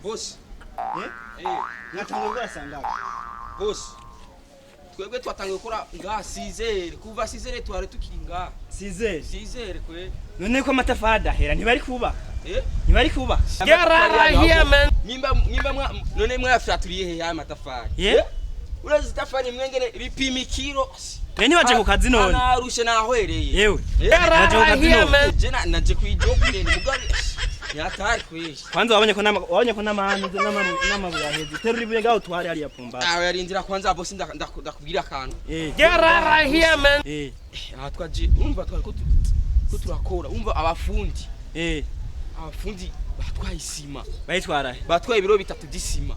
Boss. Natangiye gurasanga. Boss. Twebwe twatangiye gukora nga 6h kuva 6h twari tukinga. 6h kwe. None ko amatafari adahera ntibari kubaka. Ntibari kubaka. Here man. Nimba none mwafyaturiye he ya matafari. Urazi tafari mwengene ripima kilo. Tweni waje ku kazi none. Narushe nahwereye. Yewe. Waje ku kazi none. Jena naje kwijokire mugari. Yatari kwishi. Kwanza wabonye ko n'amabuye aheze. Teruri buye gaho twari ari yapumba. Yarindira kwanza boss ndakubwira akantu. Here man. Aha twaje umva twari ko turakora. Umva abafundi. Abafundi batwaye isima. Bayitwara. Batwaye ibiro bitatu d'isima.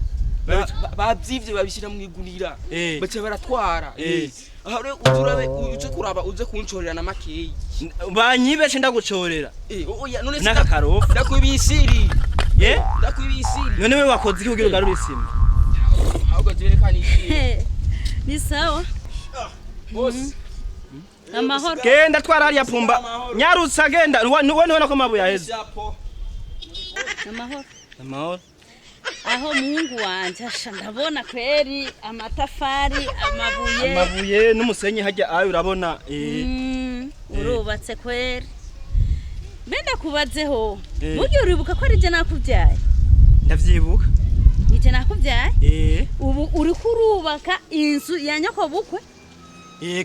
Babyivye babishira mu igunira. Bace baratwara. Aha rero ujurabe uje kuraba uje kuncorera na makeyi. Banyibeshe ndagucorera. Oya none naka karofu. Ndakwibisiri. Ndakwibisiri. None we wakoze iki kugira ugarure isima? Ahubwo jerekana iki? Ni sawa. Boss. Amahoro. Genda twara ari yapumba. Nyarutsa genda. Wone ko mabuye aheze. Amahoro. Aho Mungu wanje ndabona kweri amatafari amabuye n'umusenyi hajya ayo urabona urubatse kweri benda kubazeho buryo uribuka ko ari je nakuvyaye ndavyibuka nije nakuvyaye ubu uri kurubaka inzu ya nyoko bukwe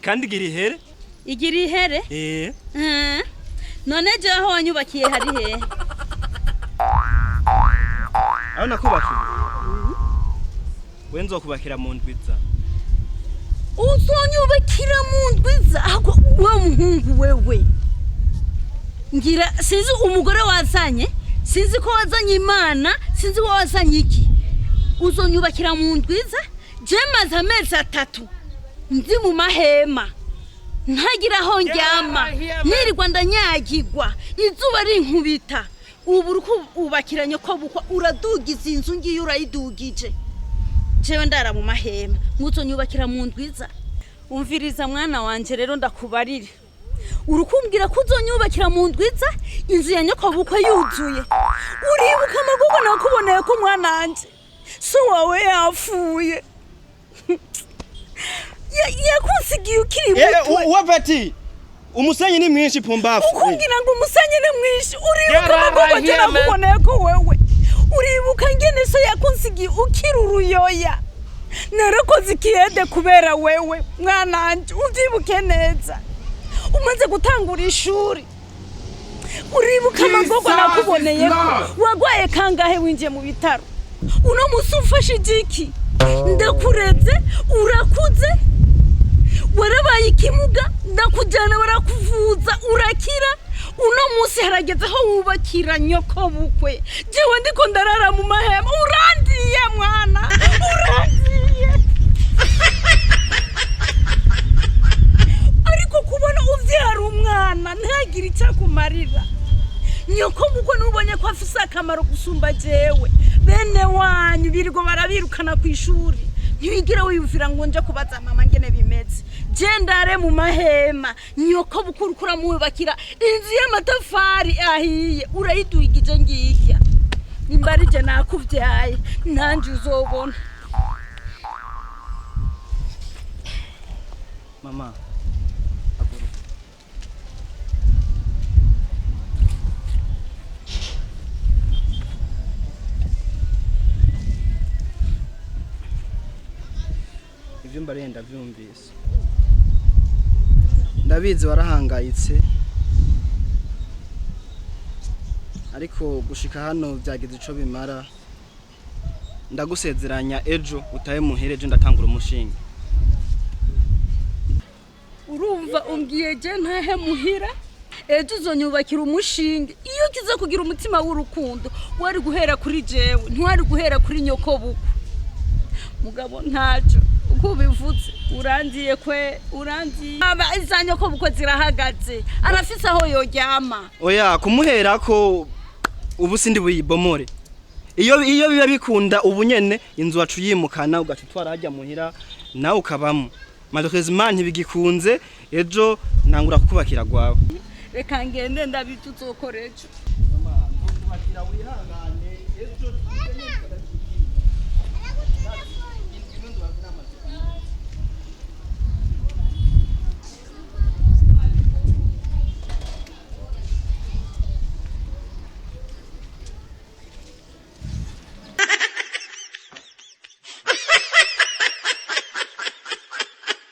kandi igira ihere none je aho wanyubakiye hari he aho nakubakiye wenzo kubakira mu ndwiza uzonyubakira mu ndwiza ahubwo uwo muhungu wewe ngira sinzi umugore wazanye sinzi ko wazanye Imana sinzi ko wazanye iki uzonyubakira mu ndwiza je maze amezi 3 ndi mu mahema ntagira aho njyama nirirwa ndanyagirwa izuba rinkubita ubu ruko ubakiranye ko bukwa uradugiza inzu ngiye urayidugije jewe ndara mu mahema nguzonyubakira mu ndwiza umviriza mwana wanje rero ndakubarire urukumbwira ko uzonyubakira mu ndwiza inzu ya nyoko bukwe yuzuye uribuka amagogo nakuboneye ko mwana wanje so wawe yafuye yakunsigiye ukiri muto wapati umusenyi ni mwinshi pumbafu ukubwira ngo umusenyi ni mwinshi uribuka amagogo je nakuboneye ko wewe uribuka ngene so yakunsigiye ukiri uruyoya narakoze ikiyede kubera wewe mwana wanje uvyibuke neza umaze gutangura ishuri uribuka amagogo nakuboneye wagwaye kangahe winje mu bitaro uno musi ufashe igiki ndakureze urakuze warabaye ikimuga ndakujyana barakuvuza urakira uno musi harageze aho wubakira nyoko bukwe jewe ndiko ndarara mu mahema urandiye mwana urandiye ariko kubona uvyara umwana ntagira icyakumarira nyoko bukwe nubonye ko afise akamaro gusumba jewe bene wanyu birirwa barabirukana ku ishuri ntibigira wiyumvira ngo nje kubaza mama ngene bimeze jendare mu mahema nyoko bukuru kuramubakira inzu y'amatafari ahiye urayidugije ngirya nimbarije nakuvyaye nanje uzobona mama ivyo mbarenda vyumvise ndabizi warahangayitse ariko gushika hano byagize ico bimara ndagusezeranya ejo utaye muhereje ndatangura umushinga urumva umbwiye je ntahe muhira ejo uzonyubakira umushinga iyo kize kugira umutima w'urukundo wari guhera kuri jewe ntwari guhera kuri nyoko bukwe mugabo ntajo uko bivuze urangiye izanyoko bukwe zirahagaze arafise aho yoryama oya kumuhera ko ubu sindi buyibomore iyo biba bikunda ubu nyene inzu wacu yimukana ugatwara hajya muhira nawe ukabamo malheureusement ntibigikunze ejo nangura kukubakira gwawe reka ngende ndabituzokorejo mama ndubakira wihangane ejo